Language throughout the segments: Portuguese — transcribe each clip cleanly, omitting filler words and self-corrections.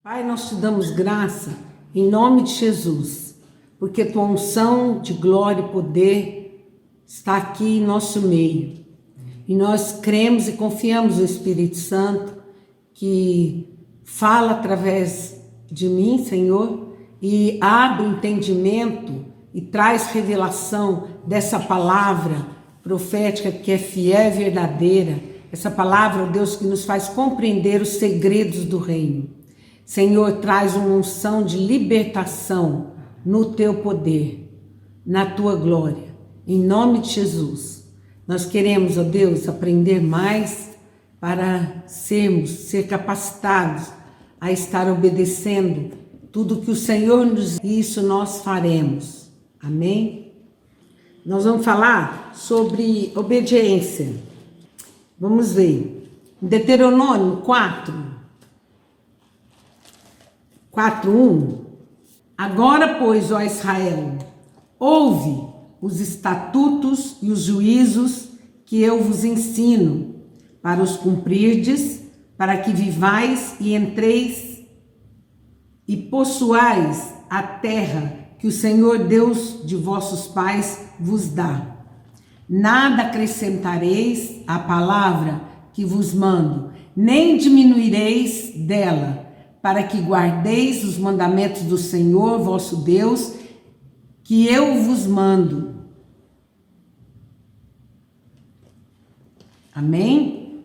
Pai, nós te damos graça em nome de Jesus, porque tua unção de glória e poder está aqui em nosso meio. E nós cremos e confiamos no Espírito Santo que fala através de mim, Senhor, e abre o entendimento e traz revelação dessa palavra profética que é fiel e verdadeira. Essa palavra, Deus, que nos faz compreender os segredos do reino. Senhor, traz uma unção de libertação no teu poder, na tua glória, em nome de Jesus. Nós queremos, ó Deus, aprender mais para ser capacitados a estar obedecendo tudo que o Senhor nos diz, e isso nós faremos. Amém? Nós vamos falar sobre obediência. Vamos ver. Deuteronômio 4:1. Agora, pois, ó Israel, ouve os estatutos e os juízos que eu vos ensino, para os cumprirdes, para que vivais e entreis e possuais a terra que o Senhor Deus de vossos pais vos dá. Nada acrescentareis à palavra que vos mando, nem diminuireis dela, para que guardeis os mandamentos do Senhor vosso Deus, que eu vos mando. Amém?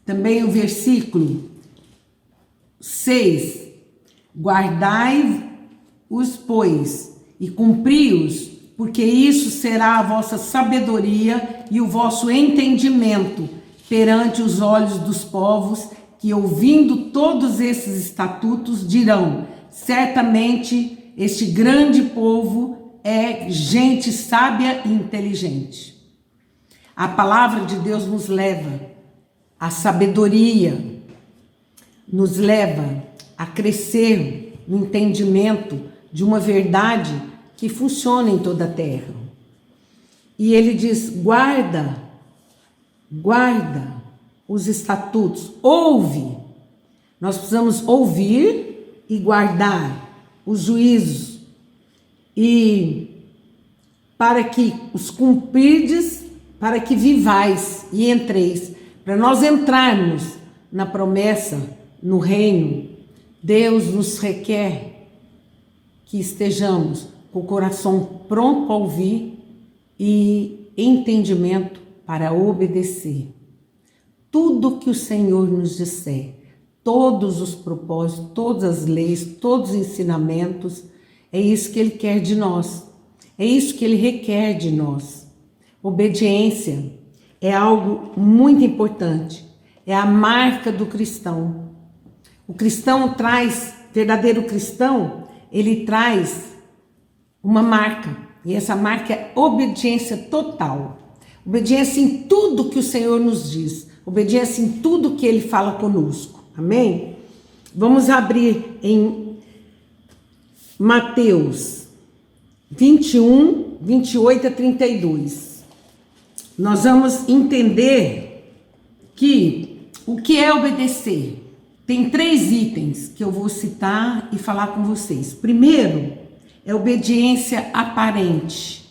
Também o versículo 6. Guardai-os, pois, e cumpri-os, porque isso será a vossa sabedoria e o vosso entendimento perante os olhos dos povos, que ouvindo todos esses estatutos dirão: certamente este grande povo é gente sábia e inteligente. A palavra de Deus nos leva à sabedoria, nos leva a crescer no entendimento de uma verdade que funciona em toda a terra. E ele diz: guarda os estatutos, ouve. Nós precisamos ouvir e guardar os juízos, e para que os cumprirdes, para que vivais e entreis. Para nós entrarmos na promessa, no reino, Deus nos requer que estejamos com o coração pronto para ouvir e entendimento para obedecer. Tudo que o Senhor nos disser, todos os propósitos, todas as leis, todos os ensinamentos, é isso que Ele quer de nós, é isso que Ele requer de nós. Obediência é algo muito importante, é a marca do cristão. O cristão verdadeiro cristão, ele traz uma marca, e essa marca é obediência total. Obediência em tudo que o Senhor nos diz, obediência em tudo que Ele fala conosco. Amém? Vamos abrir em Mateus 21, 28 a 32. Nós vamos entender o que é obedecer. Tem 3 itens que eu vou citar e falar com vocês. Primeiro, é obediência aparente.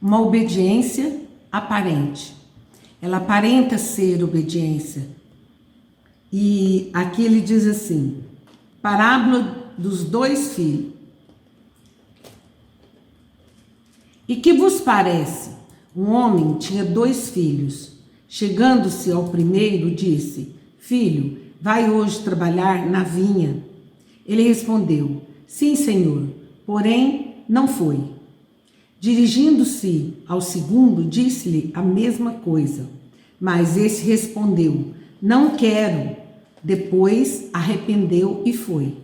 Uma obediência aparente. Ela aparenta ser obediência. E aqui ele diz assim: parábola dos 2 filhos. E que vos parece? Um homem tinha 2 filhos. Chegando-se ao primeiro, disse: filho, vai hoje trabalhar na vinha. Ele respondeu: sim, senhor, porém não foi. Dirigindo-se ao segundo, disse-lhe a mesma coisa. Mas esse respondeu: não quero. Depois arrependeu e foi.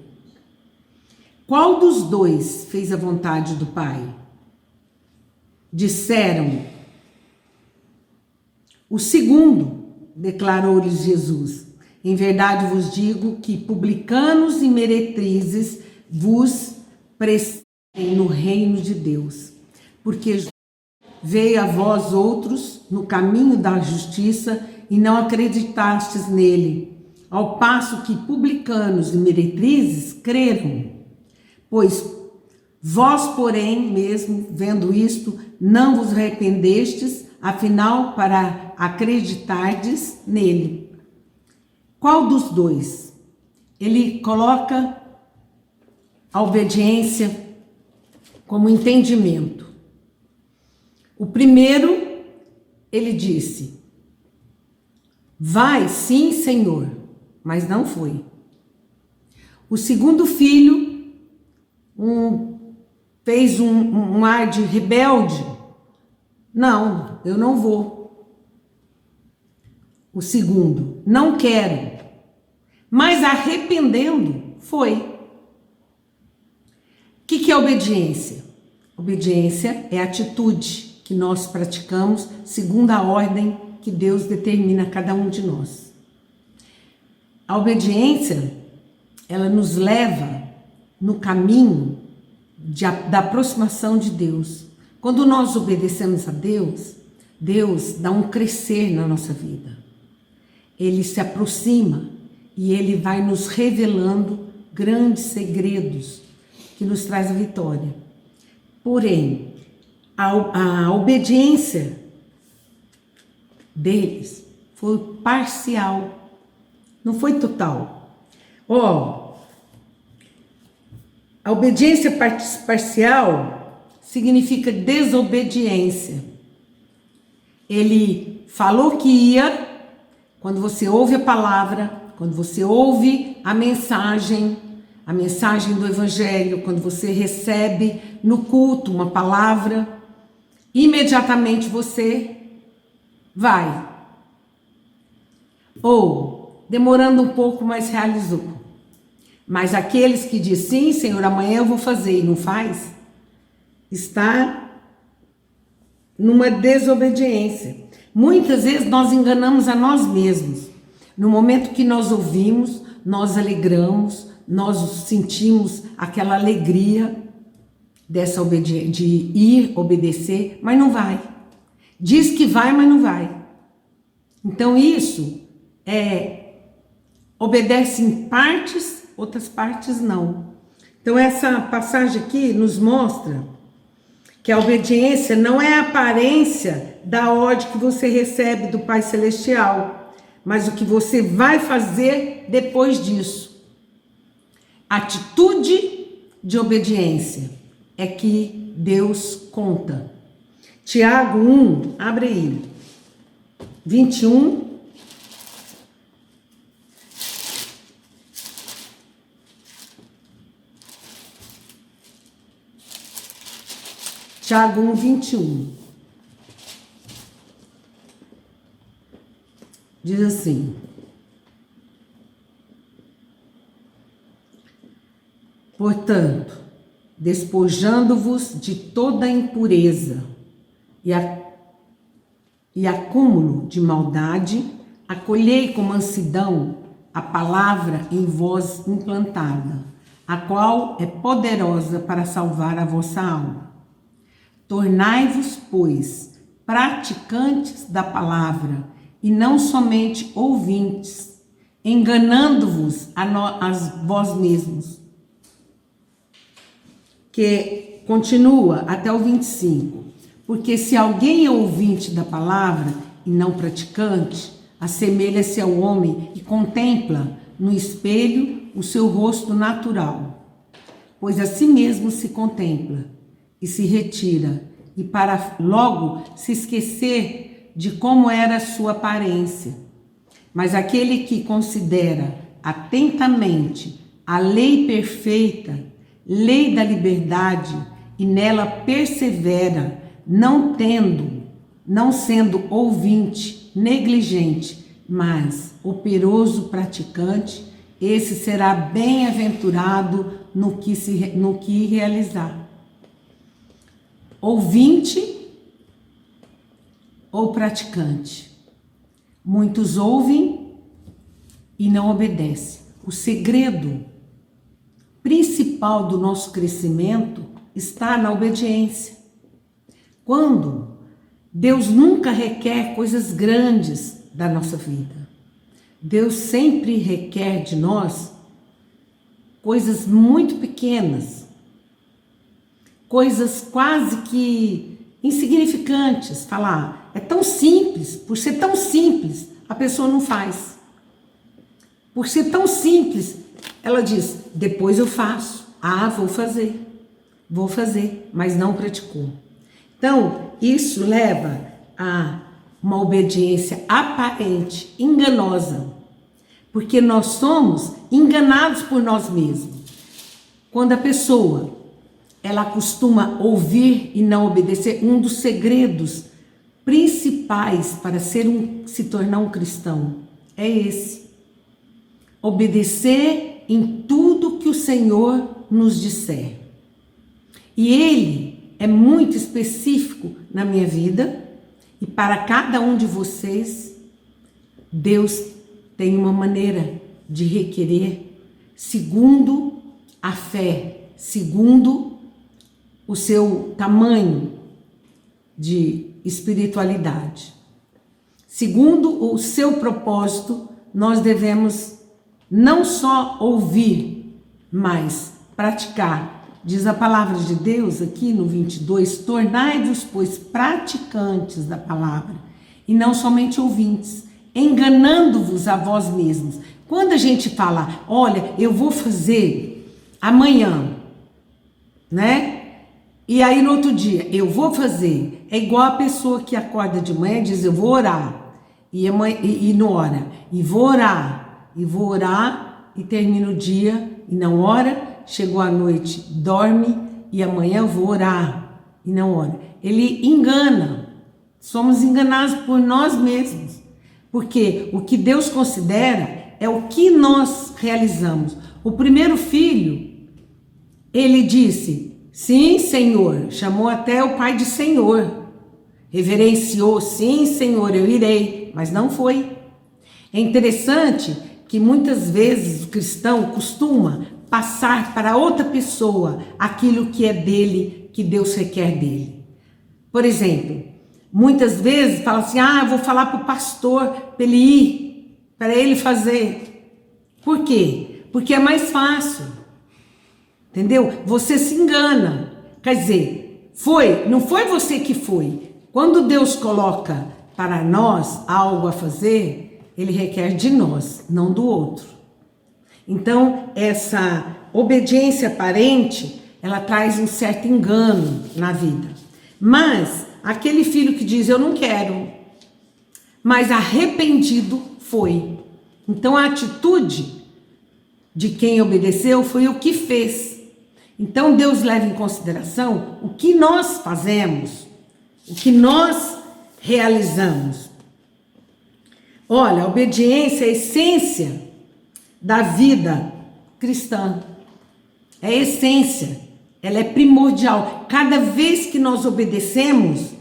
Qual dos 2 fez a vontade do Pai? Disseram: o segundo, declarou-lhes Jesus. Em verdade vos digo que publicanos e meretrizes vos precedem no reino de Deus. Porque veio a vós outros no caminho da justiça e não acreditastes nele. ao passo que publicanos e meretrizes creram. Pois vós, porém, mesmo vendo isto, não vos arrependestes, afinal, para acreditardes nele. Qual dos dois? Ele coloca a obediência como entendimento. O primeiro, ele disse: vai, sim, Senhor, mas não foi. O segundo filho fez um ar de rebelde. Não, eu não vou. O segundo, não quero. Mas arrependendo, foi. O que é obediência? Obediência é a atitude que nós praticamos segundo a ordem que Deus determina a cada um de nós. A obediência, ela nos leva no caminho da aproximação de Deus. Quando nós obedecemos a Deus, Deus dá um crescer na nossa vida. Ele se aproxima e Ele vai nos revelando grandes segredos que nos traz a vitória. Porém, a obediência deles foi parcial, não foi total. A obediência parcial significa desobediência. Ele falou que ia, quando você ouve a palavra, quando você ouve a mensagem do Evangelho, quando você recebe no culto uma palavra, imediatamente você vai. Ou, demorando um pouco, mas realizou. Mas aqueles que dizem, sim, Senhor, amanhã eu vou fazer, e não faz, está numa desobediência. Muitas vezes nós enganamos a nós mesmos. No momento que nós ouvimos, nós alegramos, nós sentimos aquela alegria de ir obedecer, mas não vai. Diz que vai, mas não vai. Então isso obedece em partes, outras partes não. Então essa passagem aqui nos mostra que a obediência não é a aparência da ordem que você recebe do Pai Celestial, mas o que você vai fazer depois disso. Atitude de obediência é que Deus conta. Tiago 1, abre aí, 21. Tiago 1, 21. Diz assim: portanto, despojando-vos de toda impureza e acúmulo de maldade, acolhei com mansidão a palavra em vós implantada, a qual é poderosa para salvar a vossa alma. Tornai-vos, pois, praticantes da palavra, e não somente ouvintes, enganando-vos a vós mesmos. Que continua até o 25. Porque se alguém é ouvinte da palavra e não praticante, assemelha-se ao homem que contempla no espelho o seu rosto natural. Pois a si mesmo se contempla e se retira, e para logo se esquecer de como era a sua aparência. Mas aquele que considera atentamente a lei perfeita, lei da liberdade, e nela persevera, não sendo ouvinte negligente, mas operoso praticante, esse será bem-aventurado no que realizar. Ouvinte ou praticante? Muitos ouvem e não obedecem. O segredo principal do nosso crescimento está na obediência. Quando Deus nunca requer coisas grandes da nossa vida. Deus sempre requer de nós coisas muito pequenas, coisas quase que insignificantes. Falar, é tão simples, por ser tão simples, a pessoa não faz. Por ser tão simples, ela diz, depois eu faço. Ah, vou fazer, mas não praticou. Então, isso leva a uma obediência aparente, enganosa, porque nós somos enganados por nós mesmos. Quando a pessoa, ela costuma ouvir e não obedecer, um dos segredos principais para se tornar um cristão é esse: obedecer em tudo que o Senhor nos disser. E Ele é muito específico na minha vida, e para cada um de vocês, Deus tem uma maneira de requerer segundo a fé, segundo o seu tamanho de espiritualidade. Segundo o seu propósito, nós devemos não só ouvir, mas praticar. Diz a palavra de Deus aqui no 22, tornai-vos, pois, praticantes da palavra, e não somente ouvintes, enganando-vos a vós mesmos. Quando a gente fala, olha, eu vou fazer amanhã, né? E aí no outro dia, eu vou fazer. É igual a pessoa que acorda de manhã e diz, eu vou orar. E não ora. E vou orar, e termina o dia e não ora. Chegou a noite, dorme, e amanhã eu vou orar, e não ora. Ele engana. Somos enganados por nós mesmos. Porque o que Deus considera é o que nós realizamos. O primeiro filho, ele disse, sim, Senhor. Chamou até o pai de Senhor. Reverenciou, sim, Senhor, eu irei. Mas não foi. É interessante que muitas vezes o cristão costuma passar para outra pessoa aquilo que é dele, que Deus requer dele. Por exemplo, muitas vezes fala assim, eu vou falar para o pastor para ele ir, para ele fazer. Por quê? Porque é mais fácil. Entendeu? Você se engana. Quer dizer, não foi você que foi. Quando Deus coloca para nós algo a fazer, Ele requer de nós, não do outro. Então, essa obediência aparente, ela traz um certo engano na vida. Mas, aquele filho que diz, eu não quero, mas arrependido foi. Então, a atitude de quem obedeceu foi o que fez. Então, Deus leva em consideração o que nós fazemos, o que nós realizamos. Olha, a obediência é a essência da vida cristã. É a essência, ela é primordial. Cada vez que nós obedecemos,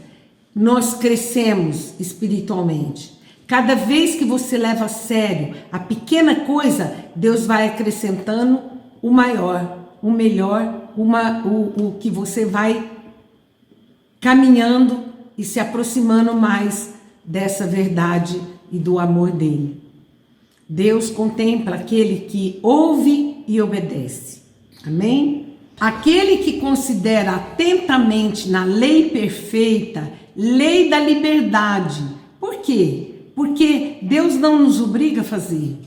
nós crescemos espiritualmente. Cada vez que você leva a sério a pequena coisa, Deus vai acrescentando o maior, o melhor, o que você vai caminhando e se aproximando mais dessa verdade e do amor dele. Deus contempla aquele que ouve e obedece. Amém? Aquele que considera atentamente na lei perfeita, lei da liberdade. Por quê? Porque Deus não nos obriga a fazer.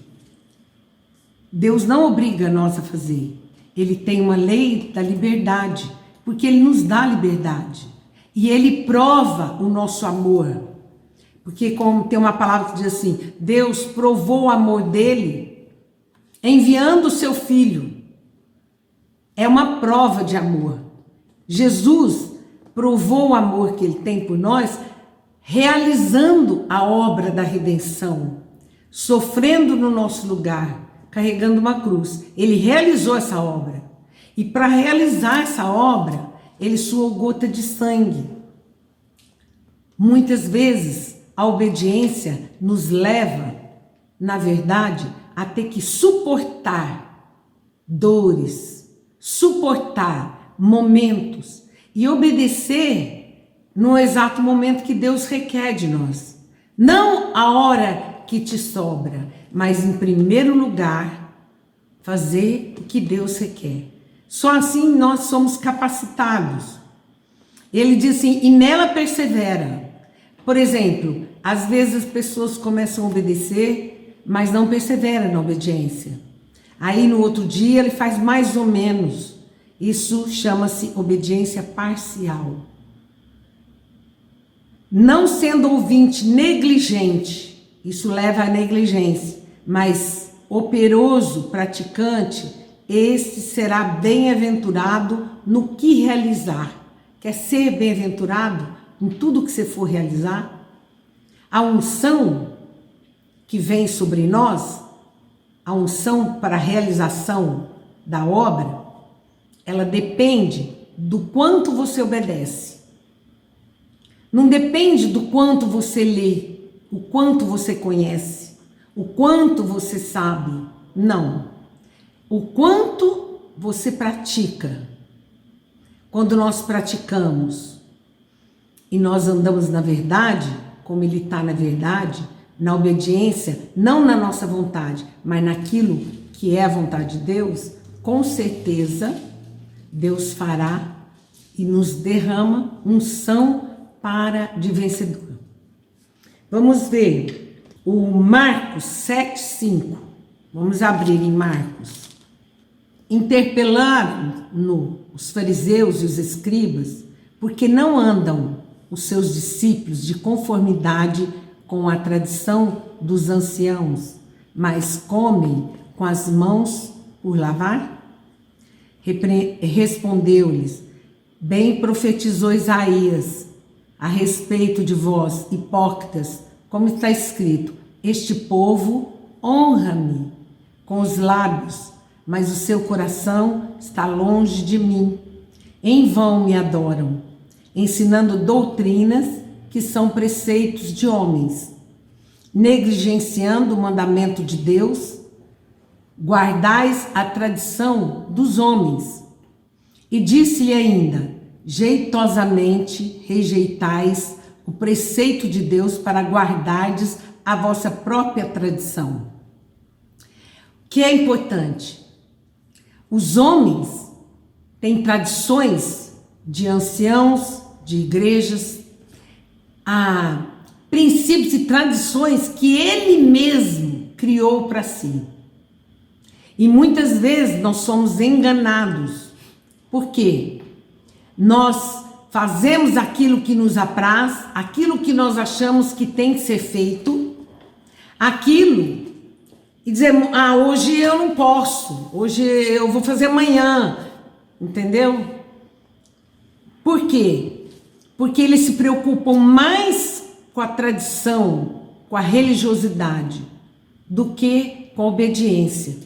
Deus não obriga nós a fazer. Ele tem uma lei da liberdade, porque Ele nos dá liberdade. E Ele prova o nosso amor. Porque como tem uma palavra que diz assim, Deus provou o amor dele enviando o seu filho. É uma prova de amor. Jesus provou o amor que ele tem por nós, realizando a obra da redenção, sofrendo no nosso lugar, carregando uma cruz. Ele realizou essa obra. E para realizar essa obra, ele suou gota de sangue. Muitas vezes, a obediência nos leva, na verdade, a ter que suportar dores, suportar momentos e obedecer no exato momento que Deus requer de nós. Não a hora que te sobra, mas em primeiro lugar, fazer o que Deus requer. Só assim nós somos capacitados. Ele diz assim, e nela persevera. Por exemplo, às vezes as pessoas começam a obedecer, mas não perseveram na obediência. Aí no outro dia ele faz mais ou menos. Isso chama-se obediência parcial. Não sendo ouvinte negligente, isso leva à negligência, mas operoso, praticante, este será bem-aventurado no que realizar. Quer ser bem-aventurado em tudo que você for realizar? A unção que vem sobre nós, a unção para a realização da obra, ela depende do quanto você obedece. Não depende do quanto você lê, o quanto você conhece, o quanto você sabe. Não. O quanto você pratica. Quando nós praticamos e nós andamos na verdade, como ele está na verdade, na obediência, não na nossa vontade, mas naquilo que é a vontade de Deus, com certeza Deus fará e nos derrama unção de vencedor. Vamos ver o Marcos 7:5. Vamos abrir em Marcos. Interpelaram-no os fariseus e os escribas, porque não andam os seus discípulos de conformidade com a tradição dos anciãos, mas comem com as mãos por lavar? Respondeu-lhes, bem profetizou Isaías a respeito de vós, hipócritas, como está escrito, este povo honra-me com os lábios, mas o seu coração está longe de mim. Em vão me adoram, ensinando doutrinas que são preceitos de homens, negligenciando o mandamento de Deus, guardais a tradição dos homens. E disse-lhe ainda, jeitosamente rejeitais o preceito de Deus para guardardes a vossa própria tradição. O que é importante? Os homens têm tradições de anciãos, de igrejas, princípios e tradições que ele mesmo criou para si. E muitas vezes nós somos enganados. Por quê? Nós fazemos aquilo que nos apraz, aquilo que nós achamos que tem que ser feito, aquilo, e dizemos, hoje eu não posso, hoje eu vou fazer amanhã, entendeu? Por quê? Porque eles se preocupam mais com a tradição, com a religiosidade, do que com a obediência.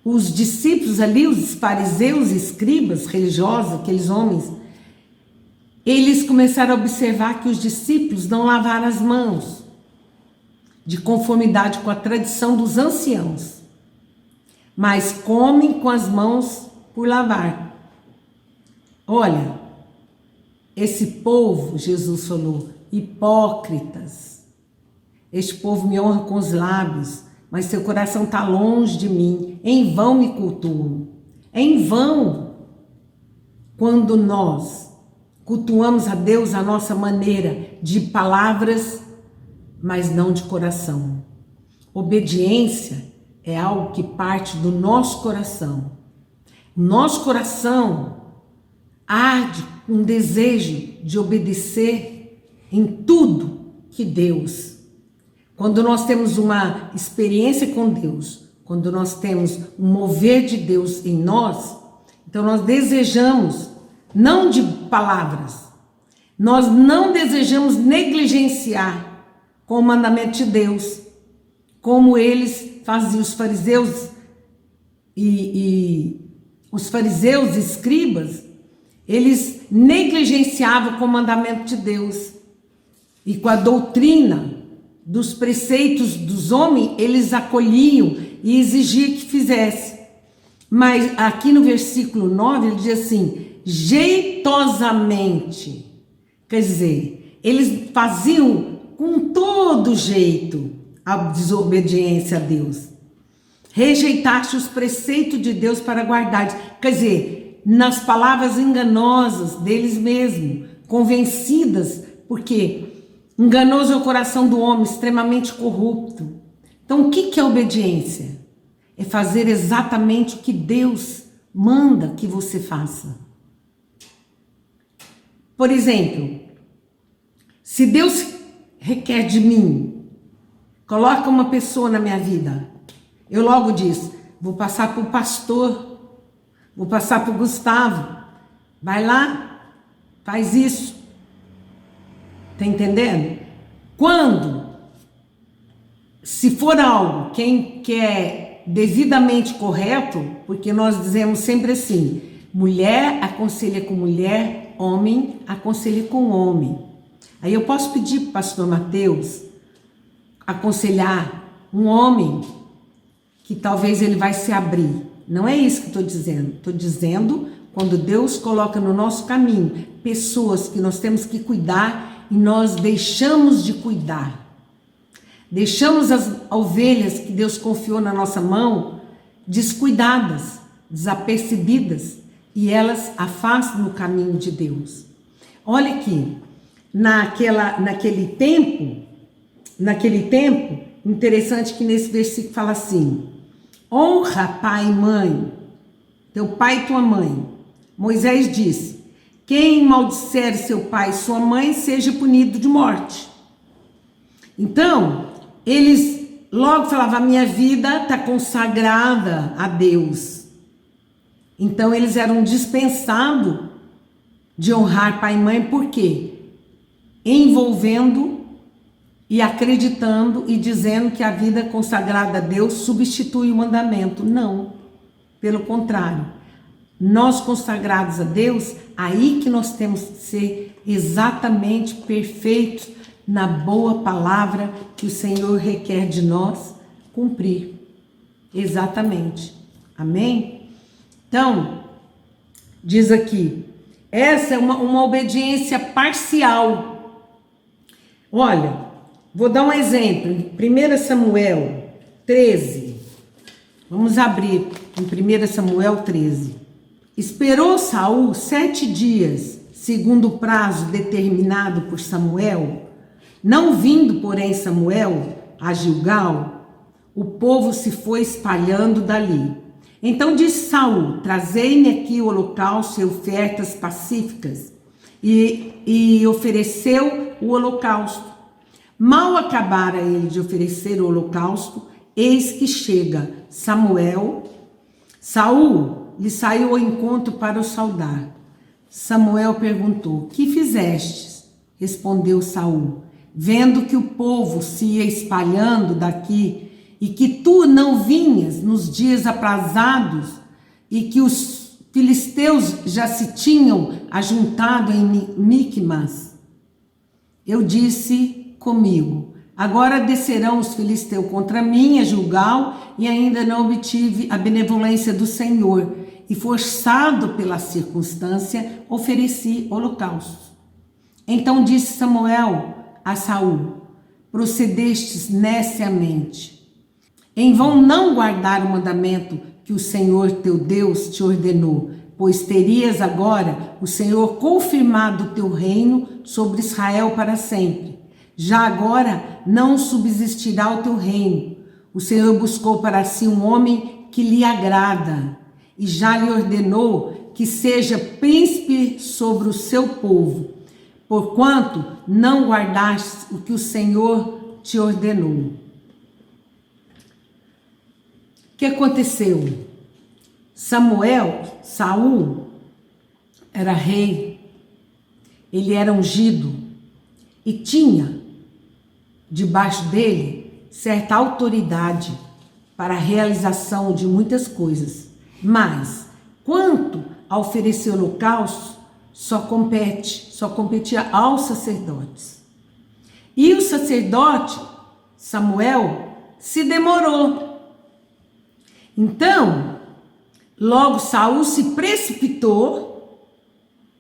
Os discípulos ali, os fariseus e escribas religiosos, aqueles homens, eles começaram a observar que os discípulos não lavaram as mãos, de conformidade com a tradição dos anciãos, mas comem com as mãos por lavar. Olha, esse povo, Jesus falou, hipócritas, este povo me honra com os lábios, mas seu coração está longe de mim, em vão me cultuam. É em vão quando nós cultuamos a Deus à nossa maneira, de palavras, mas não de coração. Obediência é algo que parte do nosso coração. O nosso coração arde com um desejo de obedecer em tudo que Deus. Quando nós temos uma experiência com Deus, quando nós temos um mover de Deus em nós, então nós desejamos, não de palavras, nós não desejamos negligenciar com o mandamento de Deus, como eles faziam, os fariseus os fariseus e escribas, eles negligenciavam com o mandamento de Deus e com a doutrina dos preceitos dos homens, eles acolhiam e exigiam que fizesse. Mas aqui no versículo 9, ele diz assim, jeitosamente. Quer dizer, eles faziam com todo jeito, a desobediência a Deus. Rejeitaste os preceitos de Deus para guardares. Quer dizer, nas palavras enganosas deles mesmos, convencidas, porque enganoso é o coração do homem, extremamente corrupto. Então, o que é obediência? É fazer exatamente o que Deus manda que você faça. Por exemplo, se Deus requer de mim, coloca uma pessoa na minha vida, eu logo disse, vou passar para o pastor, vou passar para o Gustavo, vai lá, faz isso. Tá entendendo? Quando, se for algo que é devidamente correto, porque nós dizemos sempre assim, mulher aconselha com mulher, homem aconselha com homem. Aí eu posso pedir para o pastor Mateus aconselhar um homem que talvez ele vai se abrir. Não é isso que estou dizendo. Estou dizendo quando Deus coloca no nosso caminho pessoas que nós temos que cuidar e nós deixamos de cuidar. Deixamos as ovelhas que Deus confiou na nossa mão descuidadas, desapercebidas, e elas afastam no caminho de Deus. Olha aqui, naquele tempo, interessante que nesse versículo fala assim, honra pai e mãe, teu pai e tua mãe. Moisés disse, quem maldisser seu pai e sua mãe seja punido de morte. Então, eles logo falavam, a minha vida está consagrada a Deus. Então, eles eram dispensados de honrar pai e mãe, por quê? Envolvendo e acreditando e dizendo que a vida consagrada a Deus substitui o mandamento. Não, pelo contrário. Nós consagrados a Deus, aí que nós temos que ser exatamente perfeitos na boa palavra que o Senhor requer de nós cumprir. Exatamente. Amém? Então, diz aqui, essa é uma obediência parcial. Olha, vou dar um exemplo. Em 1 Samuel 13, vamos abrir em 1 Samuel 13. Esperou Saul 7 dias, segundo o prazo determinado por Samuel. Não vindo, porém, Samuel a Gilgal, o povo se foi espalhando dali. Então disse Saul, trazei-me aqui o holocausto e ofertas pacíficas. E ofereceu o holocausto. Mal acabara ele de oferecer o holocausto, eis que chega Samuel. Saul lhe saiu ao encontro para o saudar. Samuel perguntou, que fizestes? Respondeu Saul, vendo que o povo se ia espalhando daqui e que tu não vinhas nos dias aprazados e que os filisteus já se tinham ajuntado em Micmas, eu disse comigo, agora descerão os filisteus contra mim a Gilgal e ainda não obtive a benevolência do Senhor e forçado pela circunstância ofereci holocaustos. Então disse Samuel a Saul, procedestes neciamente. Em vão não guardar o mandamento que o Senhor teu Deus te ordenou, pois terias agora o Senhor confirmado o teu reino sobre Israel para sempre. Já agora não subsistirá o teu reino. O Senhor buscou para si um homem que lhe agrada, e já lhe ordenou que seja príncipe sobre o seu povo, porquanto não guardaste o que o Senhor te ordenou. O que aconteceu? Saul era rei, ele era ungido e tinha debaixo dele certa autoridade para a realização de muitas coisas. Mas, quanto a oferecer holocausto, só competia aos sacerdotes. E o sacerdote, Samuel, se demorou. Então, logo Saul se precipitou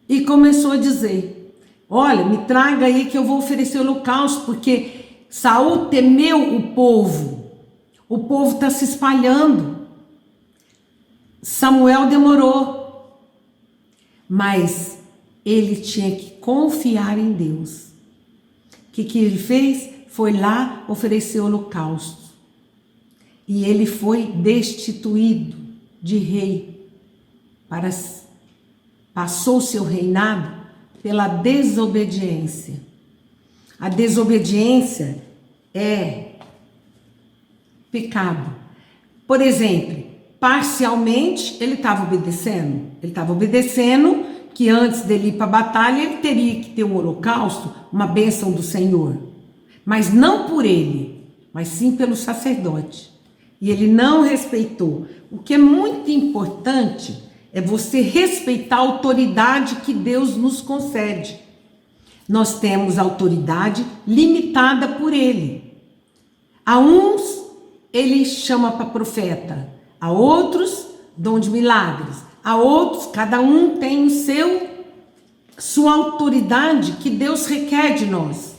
e começou a dizer, olha, me traga aí que eu vou oferecer holocausto, porque Saul temeu o povo está se espalhando. Samuel demorou, mas ele tinha que confiar em Deus. O que ele fez? Foi lá oferecer holocausto. E ele foi destituído de rei. Passou seu reinado pela desobediência. A desobediência é pecado. Por exemplo, parcialmente ele estava obedecendo. Ele estava obedecendo que antes dele ir para a batalha ele teria que ter um holocausto, uma bênção do Senhor. Mas não por ele, mas sim pelo sacerdote. E ele não respeitou. O que é muito importante é você respeitar a autoridade que Deus nos concede. Nós temos autoridade limitada por ele. A uns ele chama para profeta, a outros dom de milagres, a outros, cada um tem sua autoridade que Deus requer de nós.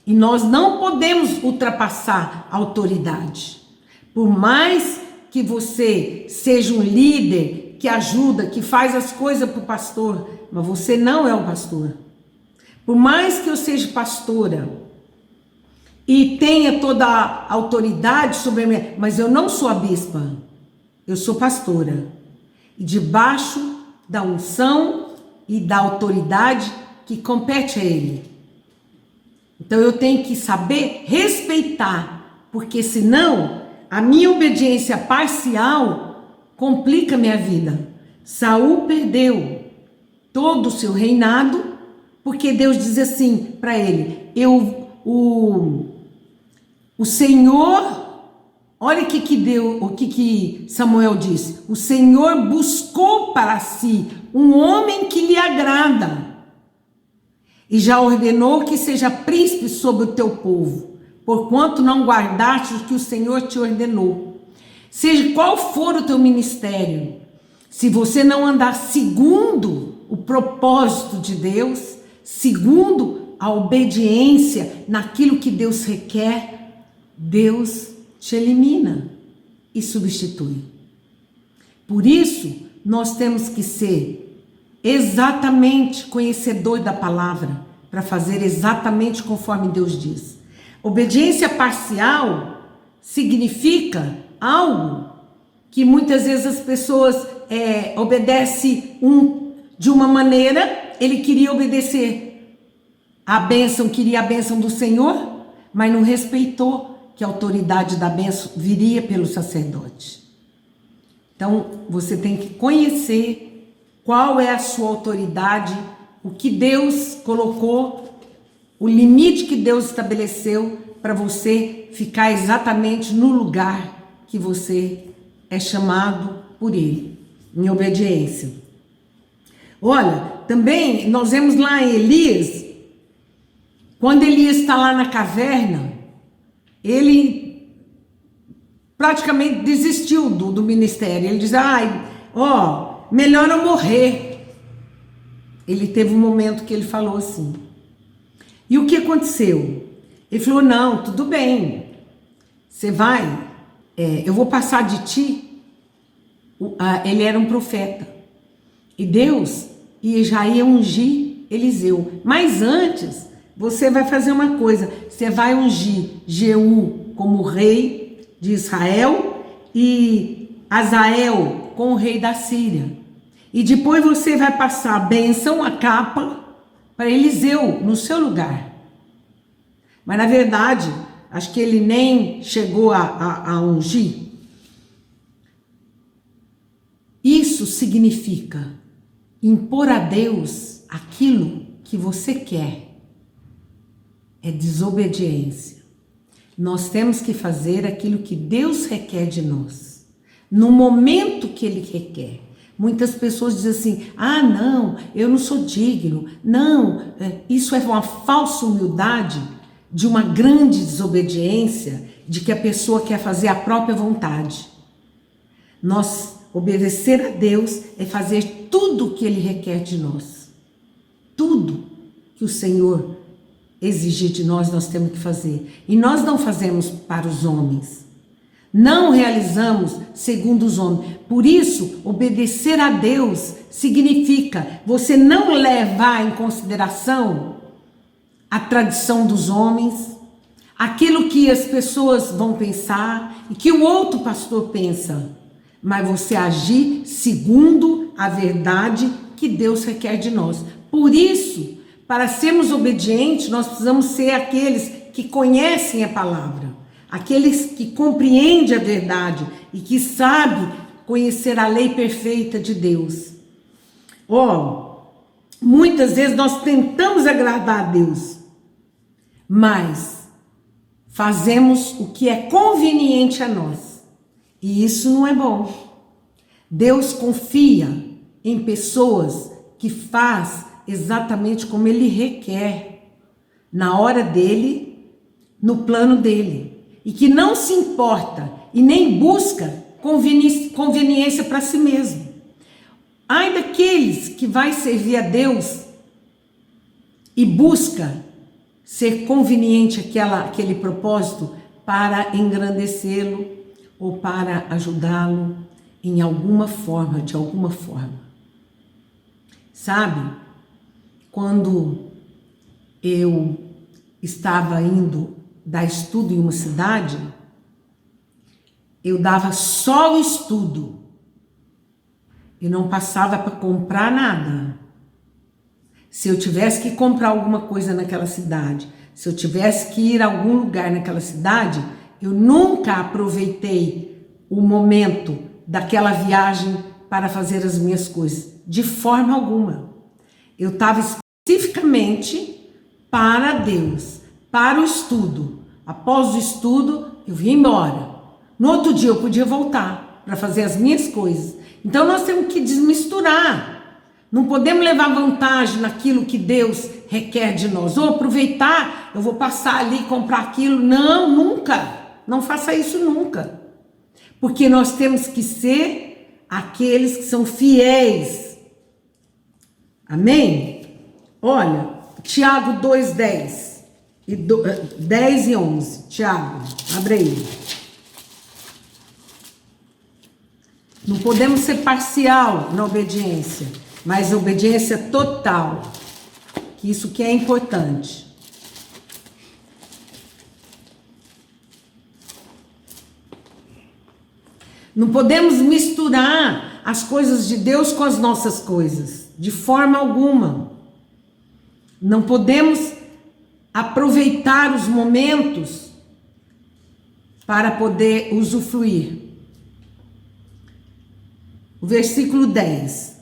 E nós não podemos ultrapassar a autoridade. Por mais que você seja um líder que ajuda, que faz as coisas para o pastor, mas você não é o pastor. Por mais que eu seja pastora e tenha toda a autoridade sobre mim, mas eu não sou a bispa, eu sou pastora. E debaixo da unção e da autoridade que compete a ele. Então eu tenho que saber respeitar, porque senão a minha obediência parcial complica minha vida. Saul perdeu todo o seu reinado, porque Deus diz assim para ele, o Senhor, olha o que Samuel disse, o Senhor buscou para si um homem que lhe agrada, e já ordenou que seja príncipe sobre o teu povo, porquanto não guardaste o que o Senhor te ordenou. Seja qual for o teu ministério, se você não andar segundo o propósito de Deus, segundo a obediência naquilo que Deus requer, Deus te elimina e substitui. Por isso, nós temos que ser exatamente conhecedor da palavra, para fazer exatamente conforme Deus diz. Obediência parcial significa algo que muitas vezes as pessoas obedecem de uma maneira, ele queria obedecer queria a bênção do Senhor, mas não respeitou que a autoridade da bênção viria pelo sacerdote. Então, você tem que conhecer qual é a sua autoridade, o que Deus colocou, o limite que Deus estabeleceu para você ficar exatamente no lugar que você é chamado por Ele, em obediência. Olha, também nós vemos lá em Elias, quando Elias está lá na caverna, ele praticamente desistiu do ministério. Ele diz, melhor eu morrer. Ele teve um momento que ele falou assim. E o que aconteceu? Ele falou, não, tudo bem, você vai, eu vou passar de ti. Ele era um profeta. E Deus já ia ungir Eliseu. Mas antes, você vai fazer uma coisa. Você vai ungir Jeú como rei de Israel e Azael como rei da Síria. E depois você vai passar a bênção, a capa, para Eliseu, no seu lugar. Mas na verdade, acho que ele nem chegou a ungir. Isso significa impor a Deus aquilo que você quer. É desobediência. Nós temos que fazer aquilo que Deus requer de nós, no momento que Ele requer. Muitas pessoas dizem assim, não, eu não sou digno. Não, isso é uma falsa humildade, de uma grande desobediência, de que a pessoa quer fazer a própria vontade. Nós obedecer a Deus é fazer tudo o que Ele requer de nós. Tudo que o Senhor exigir de nós, nós temos que fazer. E nós não fazemos para os homens. Não realizamos segundo os homens. Por isso, obedecer a Deus significa você não levar em consideração a tradição dos homens, aquilo que as pessoas vão pensar e que o outro pastor pensa, mas você agir segundo a verdade que Deus requer de nós. Por isso, para sermos obedientes, nós precisamos ser aqueles que conhecem a palavra, aqueles que compreendem a verdade e que sabem conhecer a lei perfeita de Deus. Muitas vezes nós tentamos agradar a Deus, mas fazemos o que é conveniente a nós. E isso não é bom. Deus confia em pessoas que faz exatamente como Ele requer, na hora dele, no plano dele. E que não se importa e nem busca conveniência para si mesmo. Ai daqueles que vai servir a Deus e busca ser conveniente aquele propósito para engrandecê-lo ou para ajudá-lo em alguma forma, de alguma forma. Sabe, quando eu estava indo dar estudo em uma cidade, eu dava só o estudo. Eu não passava para comprar nada. Se eu tivesse que comprar alguma coisa naquela cidade, se eu tivesse que ir a algum lugar naquela cidade, eu nunca aproveitei o momento daquela viagem para fazer as minhas coisas, de forma alguma. Eu estava especificamente para Deus, para o estudo. Após o estudo, eu vim embora. No outro dia eu podia voltar para fazer as minhas coisas. Então nós temos que desmisturar. Não podemos levar vantagem naquilo que Deus requer de nós. Ou aproveitar, eu vou passar ali e comprar aquilo. Não, nunca. Não faça isso nunca. Porque nós temos que ser aqueles que são fiéis. Amém? Olha, Tiago 2:10 e 10 e 11. Tiago, abre aí. Não podemos ser parcial na obediência, mas obediência total. Isso que é importante. Não podemos misturar as coisas de Deus com as nossas coisas, de forma alguma. Não podemos aproveitar os momentos para poder usufruir. O versículo 10.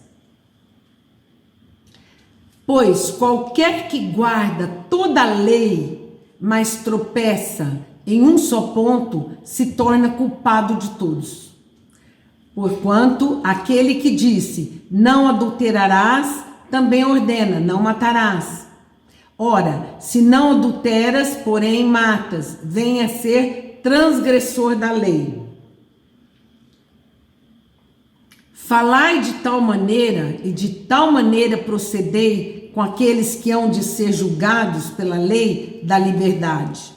Pois qualquer que guarda toda a lei, mas tropeça em um só ponto, se torna culpado de todos. Porquanto aquele que disse, não adulterarás, também ordena, não matarás. Ora, se não adulteras, porém matas, venha a ser transgressor da lei. Falai de tal maneira e de tal maneira procedei com aqueles que hão de ser julgados pela lei da liberdade.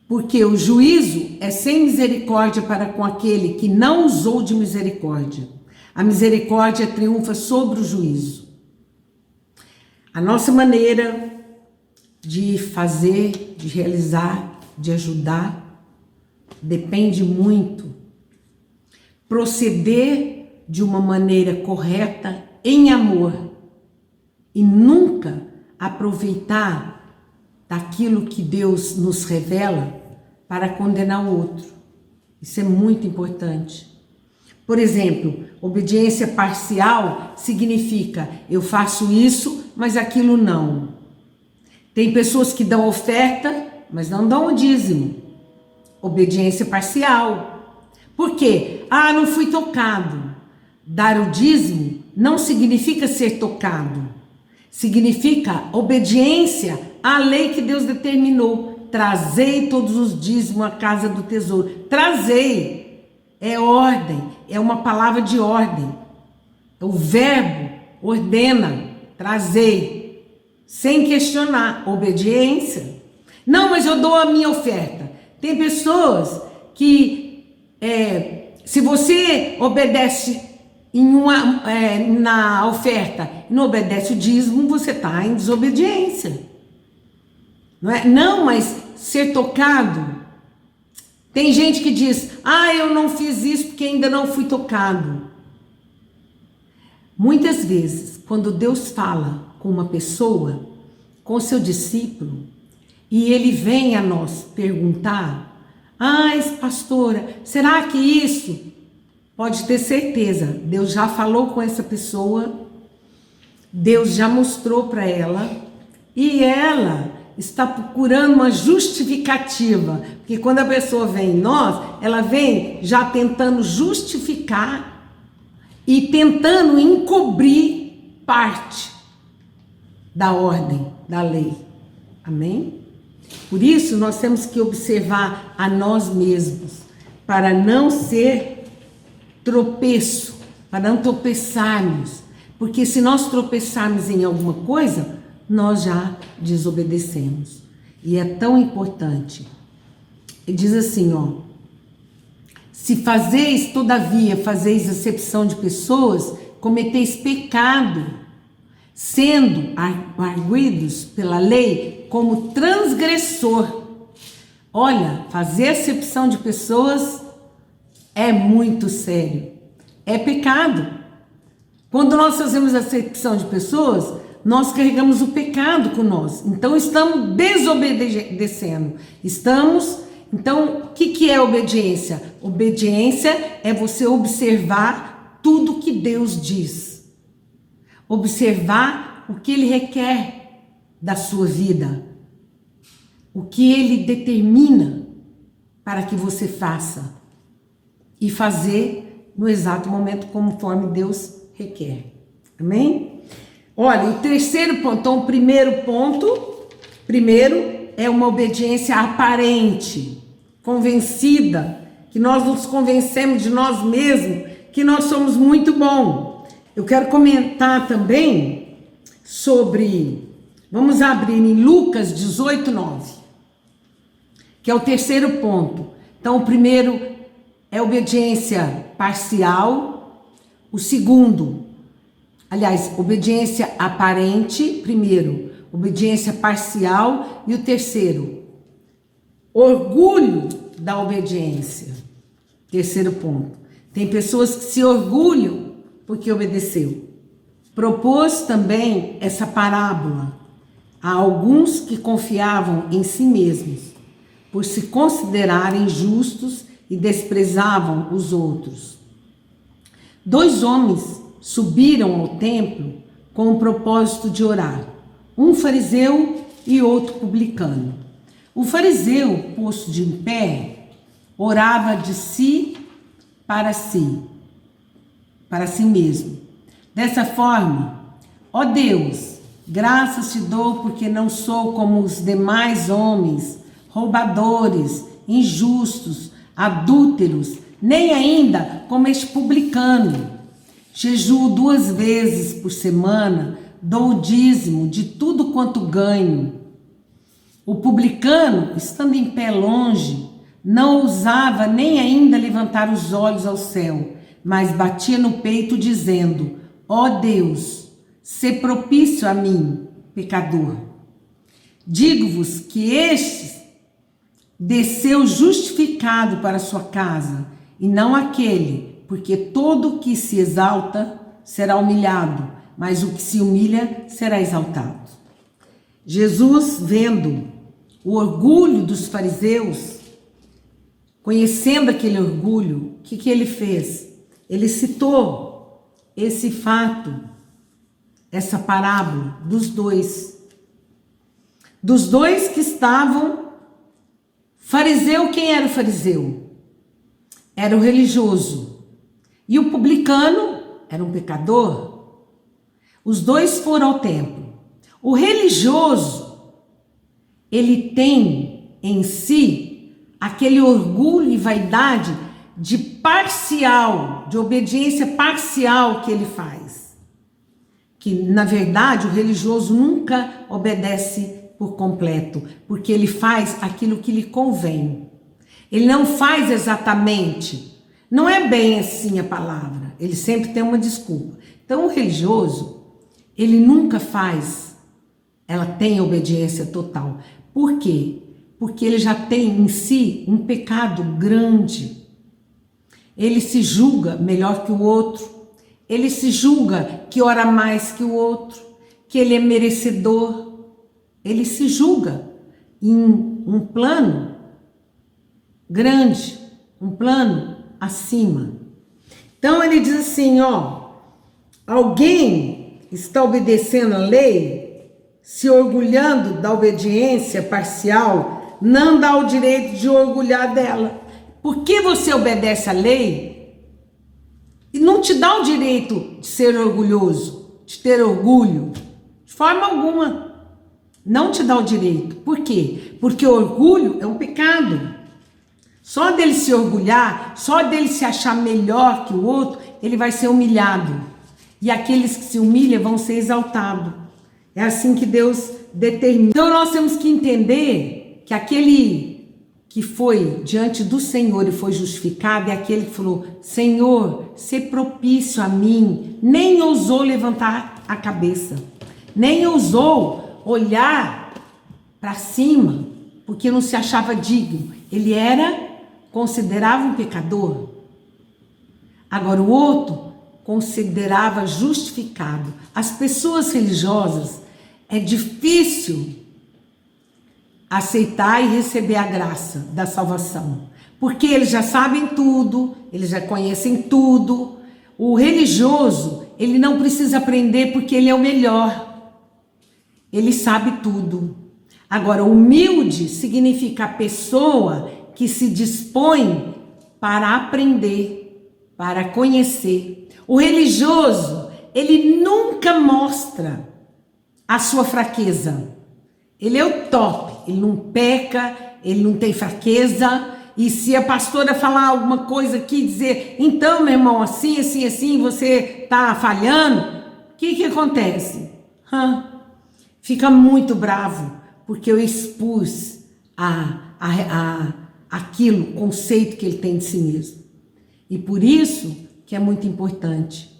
Porque o juízo é sem misericórdia para com aquele que não usou de misericórdia. A misericórdia triunfa sobre o juízo. A nossa maneira de fazer, de realizar, de ajudar, depende muito. Proceder de uma maneira correta, em amor, e nunca aproveitar daquilo que Deus nos revela para condenar o outro. Isso é muito importante. Por exemplo, obediência parcial significa eu faço isso, mas aquilo não. Tem pessoas que dão oferta, mas não dão o dízimo. Obediência parcial. Por quê? Não fui tocado. Dar o dízimo não significa ser tocado. Significa obediência à lei que Deus determinou. Trazei todos os dízimos à casa do tesouro. Trazei. É ordem. É uma palavra de ordem. O verbo ordena. Trazei. sem questionar, obediência. Não, mas eu dou a minha oferta. Tem pessoas que, se você obedece na oferta, não obedece o dízimo, você está em desobediência. Não é? Não, mas ser tocado. Tem gente que diz, eu não fiz isso porque ainda não fui tocado. Muitas vezes, quando Deus fala com uma pessoa, com seu discípulo, e ele vem a nós perguntar, pastora, será que isso? Pode ter certeza, Deus já falou com essa pessoa, Deus já mostrou para ela, e ela está procurando uma justificativa, porque quando a pessoa vem em nós, ela vem já tentando justificar e tentando encobrir parte da ordem, da lei. Amém? Por isso, nós temos que observar a nós mesmos, para não ser tropeço, para não tropeçarmos, porque se nós tropeçarmos em alguma coisa, nós já desobedecemos. E é tão importante. Ele diz assim, se fazeis, todavia, fazeis acepção de pessoas, cometeis pecado, sendo arguidos pela lei como transgressor. Olha, fazer acepção de pessoas é muito sério. É pecado. Quando nós fazemos acepção de pessoas, nós carregamos o pecado com nós. Então, estamos desobedecendo. Então, o que é obediência? Obediência é você observar tudo que Deus diz. Observar o que Ele requer da sua vida. O que Ele determina para que você faça. E fazer no exato momento conforme Deus requer. Amém? Olha, o terceiro ponto, então o primeiro é uma obediência aparente, convencida, que nós nos convencemos de nós mesmos, que nós somos muito bons. Eu quero comentar também sobre, vamos abrir em Lucas 18:9, que é o terceiro ponto. Então o primeiro é obediência parcial, o segundo, obediência aparente, primeiro, obediência parcial, e o terceiro, orgulho da obediência. Terceiro ponto. Tem pessoas que se orgulham porque obedeceu. Propôs também essa parábola a alguns que confiavam em si mesmos, por se considerarem justos e desprezavam os outros. 2 homens subiram ao templo com o propósito de orar, um fariseu e outro publicano. O fariseu, posto de pé, orava de si para si mesmo. Dessa forma, ó Deus, graças te dou porque não sou como os demais homens, roubadores, injustos, adúlteros, nem ainda como este publicano. Jejuo 2 vezes por semana, dou o dízimo de tudo quanto ganho. O publicano, estando em pé longe, não ousava nem ainda levantar os olhos ao céu, mas batia no peito dizendo, ó Deus, sê propício a mim, pecador. Digo-vos que este desceu justificado para sua casa, e não aquele, porque todo o que se exalta será humilhado, mas o que se humilha será exaltado. Jesus, vendo o orgulho dos fariseus, conhecendo aquele orgulho, o que ele fez? Ele citou esse fato, essa parábola dos dois que estavam. Fariseu, quem era o fariseu? Era o religioso. E o publicano era um pecador. Os dois foram ao templo. O religioso, ele tem em si aquele orgulho e vaidade de obediência parcial que ele faz. que na verdade o religioso nunca obedece por completo, porque ele faz aquilo que lhe convém. Ele não faz exatamente, não é bem assim a palavra, ele sempre tem uma desculpa. Então o religioso, ele nunca faz, ela tem obediência total. Por quê? Porque ele já tem em si um pecado grande. Ele se julga melhor que o outro, ele se julga que ora mais que o outro, que ele é merecedor. Ele se julga em um plano grande, um plano acima. Então ele diz assim, ó, alguém está obedecendo a lei, se orgulhando da obediência parcial, não dá o direito de orgulhar dela. Porque você obedece a lei e não te dá o direito de ser orgulhoso, de ter orgulho, de forma alguma. Não te dá o direito. Por quê? Porque orgulho é um pecado. Só dele se orgulhar, só dele se achar melhor que o outro, ele vai ser humilhado. E aqueles que se humilham vão ser exaltados. É assim que Deus determina. Então nós temos que entender que aquele que foi diante do Senhor e foi justificado é aquele que falou, Senhor, se propício a mim, nem ousou levantar a cabeça, nem ousou olhar para cima, porque não se achava digno. Ele considerava um pecador. Agora o outro considerava justificado. As pessoas religiosas é difícil aceitar e receber a graça da salvação, porque eles já sabem tudo, eles já conhecem tudo. O religioso, ele não precisa aprender porque ele é o melhor. Ele sabe tudo. Agora, humilde significa a pessoa que se dispõe para aprender, para conhecer. O religioso, ele nunca mostra a sua fraqueza. Ele é o top, ele não peca, ele não tem fraqueza. E se a pastora falar alguma coisa aqui, dizer, então, meu irmão, assim, assim, assim, você está falhando, o que acontece? Fica muito bravo, porque eu expus aquilo, o conceito que ele tem de si mesmo. E por isso que é muito importante,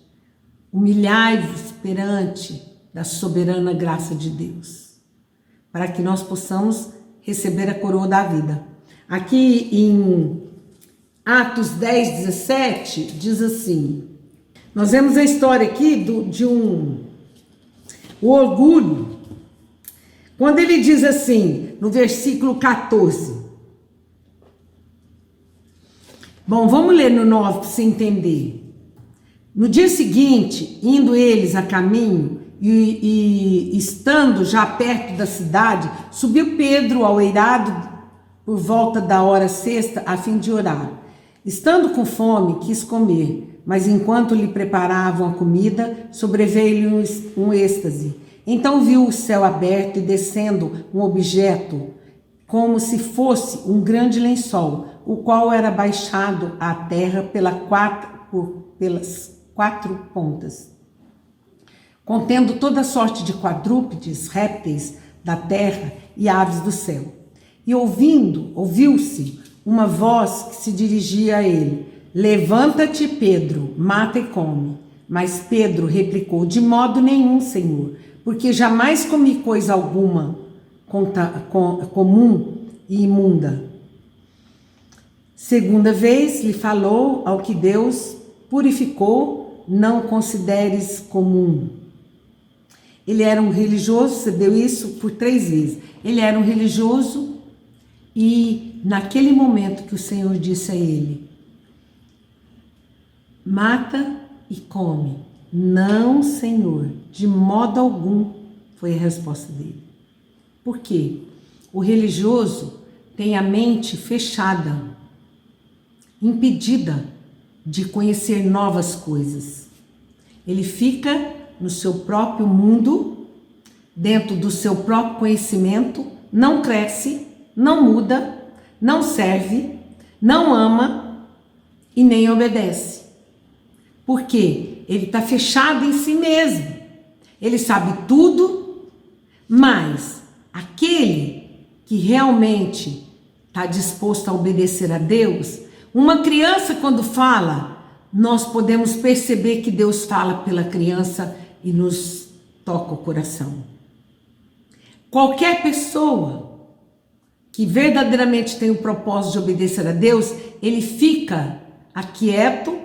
humilhai-vos perante da soberana graça de Deus, para que nós possamos receber a coroa da vida. Aqui em Atos 10, 17, diz assim, nós vemos a história aqui o orgulho. Quando ele diz assim, no versículo 14. Bom, vamos ler no 9 para você entender. No dia seguinte, indo eles a caminho e estando já perto da cidade, subiu Pedro ao eirado por volta da hora sexta a fim de orar. Estando com fome, quis comer, mas enquanto lhe preparavam a comida, sobreveio-lhe um êxtase. Então viu o céu aberto e descendo um objeto, como se fosse um grande lençol, o qual era baixado à terra pelas quatro pontas, contendo toda sorte de quadrúpedes, répteis da terra e aves do céu. E ouviu-se uma voz que se dirigia a ele, levanta-te, Pedro, mata e come. Mas Pedro replicou, de modo nenhum, Senhor, porque jamais comi coisa alguma comum e imunda. Segunda vez lhe falou, ao que Deus purificou, não consideres comum. Ele era um religioso, você deu isso por 3 vezes. Ele era um religioso e naquele momento que o Senhor disse a ele, mata e come. Não, Senhor, de modo algum, foi a resposta dele. Por quê? O religioso tem a mente fechada, impedida de conhecer novas coisas. Ele fica no seu próprio mundo, dentro do seu próprio conhecimento, não cresce, não muda, não serve, não ama e nem obedece. Por quê? Ele está fechado em si mesmo. ele sabe tudo, mas aquele que realmente está disposto a obedecer a Deus, uma criança quando fala, nós podemos perceber que Deus fala pela criança e nos toca o coração. Qualquer pessoa que verdadeiramente tem o propósito de obedecer a Deus, ele fica aquieto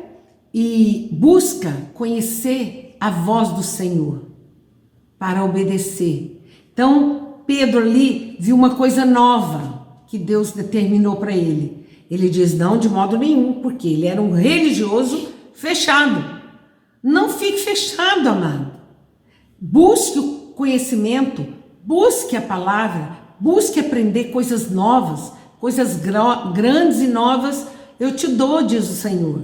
e busca conhecer a voz do Senhor para obedecer. Então, Pedro ali viu uma coisa nova que Deus determinou para ele. Ele diz, não, de modo nenhum, porque ele era um religioso fechado. Não fique fechado, amado. Busque o conhecimento, busque a palavra, busque aprender coisas novas, coisas grandes e novas, eu te dou, diz o Senhor.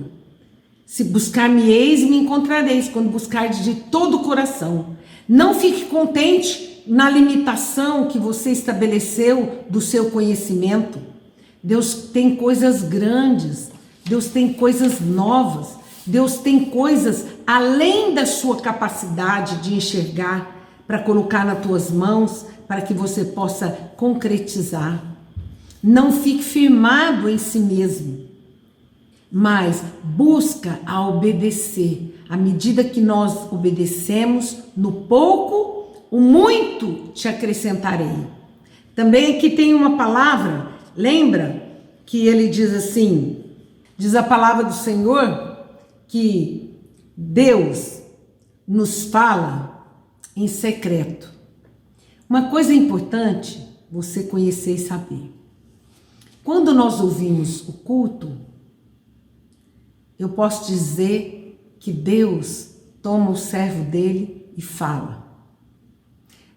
Se buscar-me-eis, me encontrareis, quando buscardes de todo o coração. Não fique contente na limitação que você estabeleceu do seu conhecimento. Deus tem coisas grandes, Deus tem coisas novas, Deus tem coisas além da sua capacidade de enxergar, para colocar nas tuas mãos, para que você possa concretizar. Não fique firmado em si mesmo, mas busca a obedecer. À medida que nós obedecemos, no pouco, o muito te acrescentarei. Também aqui tem uma palavra, lembra que ele diz assim, diz a palavra do Senhor, que Deus nos fala em secreto. Uma coisa importante você conhecer e saber. Quando nós ouvimos o culto, eu posso dizer que Deus toma o servo dele e fala.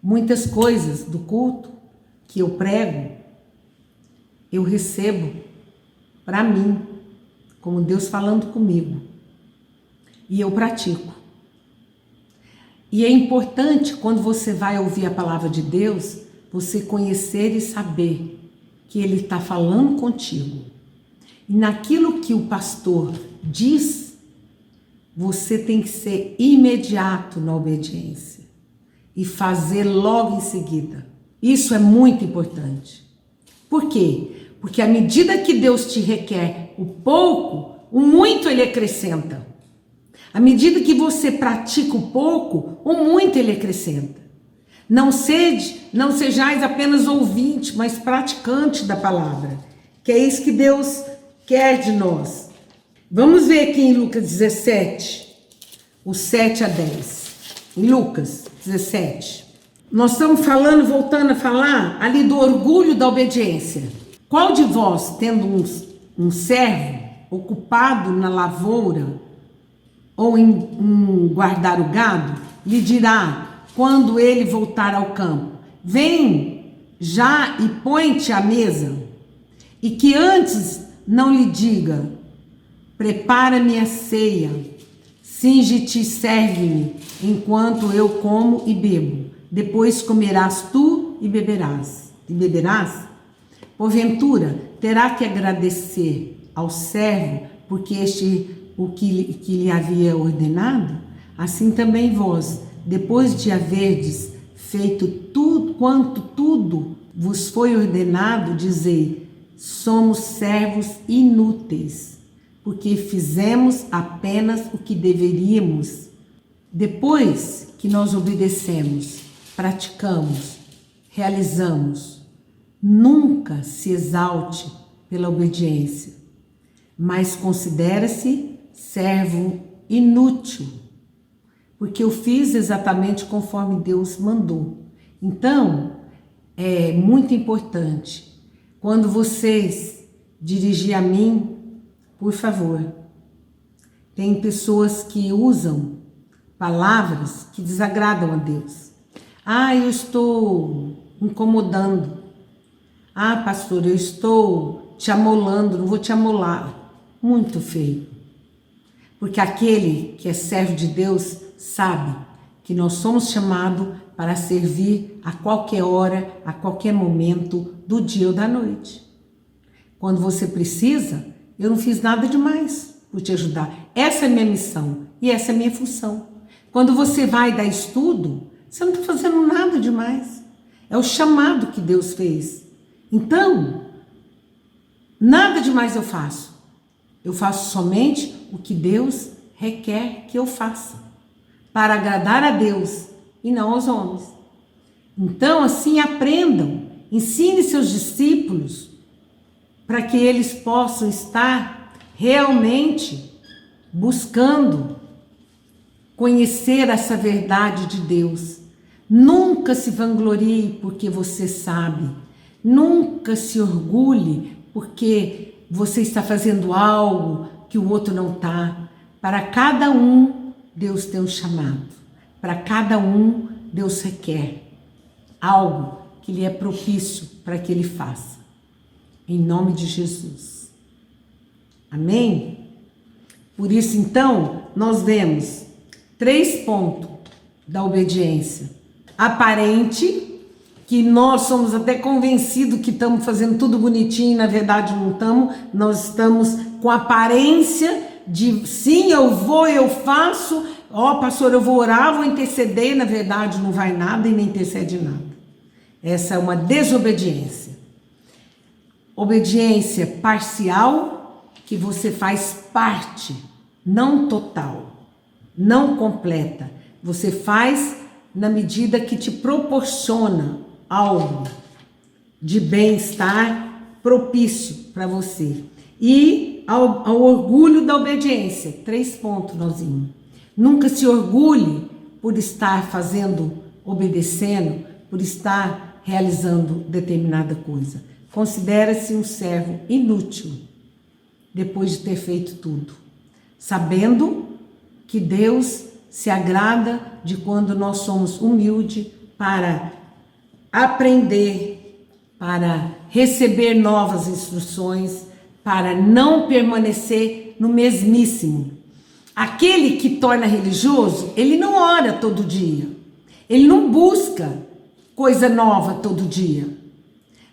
Muitas coisas do culto que eu prego, eu recebo para mim, como Deus falando comigo. E eu pratico. E é importante, quando você vai ouvir a palavra de Deus, você conhecer e saber que Ele está falando contigo. E naquilo que o pastor diz, você tem que ser imediato na obediência e fazer logo em seguida. Isso é muito importante. Por quê? Porque à medida que Deus te requer o pouco, o muito Ele acrescenta. À medida que você pratica o pouco, o muito Ele acrescenta. Não sejais apenas ouvinte, mas praticante da palavra, que é isso que Deus quer de nós. Vamos ver aqui em Lucas 17, os 7 a 10. Em Lucas 17. Nós estamos falando, voltando a falar, ali do orgulho da obediência. Qual de vós, tendo um servo ocupado na lavoura, ou em guardar o gado, lhe dirá, quando ele voltar ao campo, vem já e põe-te à mesa, e que antes não lhe diga, prepara-me a ceia, cinge-te e serve-me, enquanto eu como e bebo, depois comerás tu e beberás. Porventura, terá que agradecer ao servo, porque o que lhe havia ordenado? Assim também vós, depois de haverdes feito tudo quanto tudo vos foi ordenado, dizei, somos servos inúteis, porque fizemos apenas o que deveríamos. Depois que nós obedecemos, praticamos, realizamos, nunca se exalte pela obediência, mas considera-se servo inútil, porque eu fiz exatamente conforme Deus mandou. Então, é muito importante, quando vocês dirigirem a mim, por favor, tem pessoas que usam palavras que desagradam a Deus. Eu estou incomodando. Pastor, eu estou te amolando, não vou te amolar. Muito feio. Porque aquele que é servo de Deus sabe que nós somos chamados para servir a qualquer hora, a qualquer momento do dia ou da noite. Quando você precisa, eu não fiz nada demais por te ajudar. Essa é a minha missão e essa é a minha função. Quando você vai dar estudo, você não está fazendo nada demais. É o chamado que Deus fez. Então, nada demais eu faço. Eu faço somente o que Deus requer que eu faça, para agradar a Deus e não aos homens. Então, assim, aprendam, ensine seus discípulos para que eles possam estar realmente buscando conhecer essa verdade de Deus. Nunca se vanglorie porque você sabe. Nunca se orgulhe porque você está fazendo algo que o outro não está. Para cada um, Deus tem um chamado. Para cada um, Deus requer algo que lhe é propício para que ele faça. Em nome de Jesus. Amém? Por isso, então, nós vemos 3 pontos da obediência. Aparente, que nós somos até convencidos que estamos fazendo tudo bonitinho e na verdade não estamos. Nós estamos com aparência de sim, eu vou, eu faço. Pastor, eu vou orar, vou interceder. Na verdade não vai nada e nem intercede nada. Essa é uma desobediência. Obediência parcial, que você faz parte, não total, não completa. Você faz na medida que te proporciona algo de bem-estar propício para você. E ao orgulho da obediência. 3 pontos, Nozinho. Nunca se orgulhe por estar fazendo, obedecendo, por estar realizando determinada coisa. Considera-se um servo inútil depois de ter feito tudo, sabendo que Deus se agrada de quando nós somos humildes para aprender, para receber novas instruções, para não permanecer no mesmíssimo. Aquele que torna religioso, ele não ora todo dia, ele não busca coisa nova todo dia.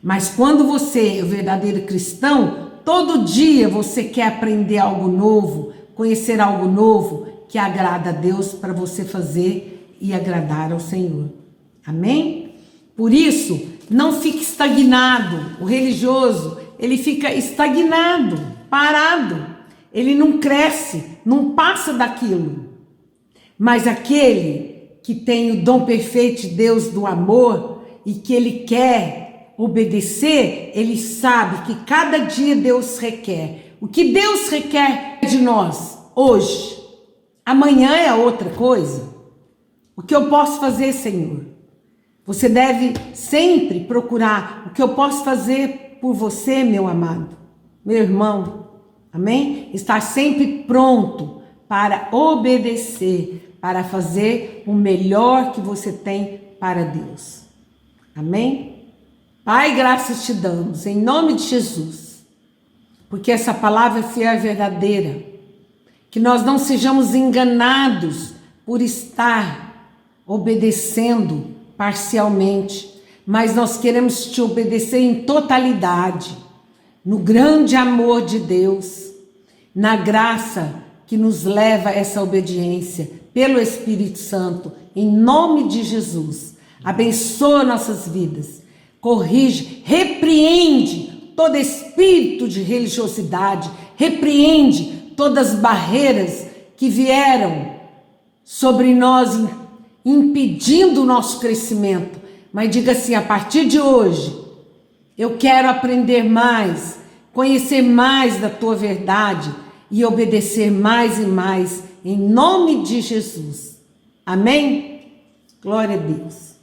Mas quando você é o verdadeiro cristão, todo dia você quer aprender algo novo, conhecer algo novo que agrada a Deus para você fazer e agradar ao Senhor. Amém? Por isso, não fique estagnado. O religioso, ele fica estagnado, parado. Ele não cresce, não passa daquilo. Mas aquele que tem o dom perfeito de Deus do amor e que ele quer obedecer, ele sabe que cada dia Deus requer. O que Deus requer de nós hoje, amanhã é outra coisa. O que eu posso fazer, Senhor? Você deve sempre procurar o que eu posso fazer por você, meu amado, meu irmão. Amém? Estar sempre pronto para obedecer, para fazer o melhor que você tem para Deus. Amém? Pai, graças te damos, em nome de Jesus, porque essa palavra é fiel e verdadeira, que nós não sejamos enganados por estar obedecendo parcialmente, mas nós queremos te obedecer em totalidade, no grande amor de Deus, na graça que nos leva a essa obediência, pelo Espírito Santo, em nome de Jesus. Abençoa nossas vidas. Corrige, repreende todo espírito de religiosidade, repreende todas as barreiras que vieram sobre nós, impedindo o nosso crescimento. Mas diga assim, a partir de hoje, eu quero aprender mais, conhecer mais da tua verdade e obedecer mais e mais, em nome de Jesus. Amém? Glória a Deus.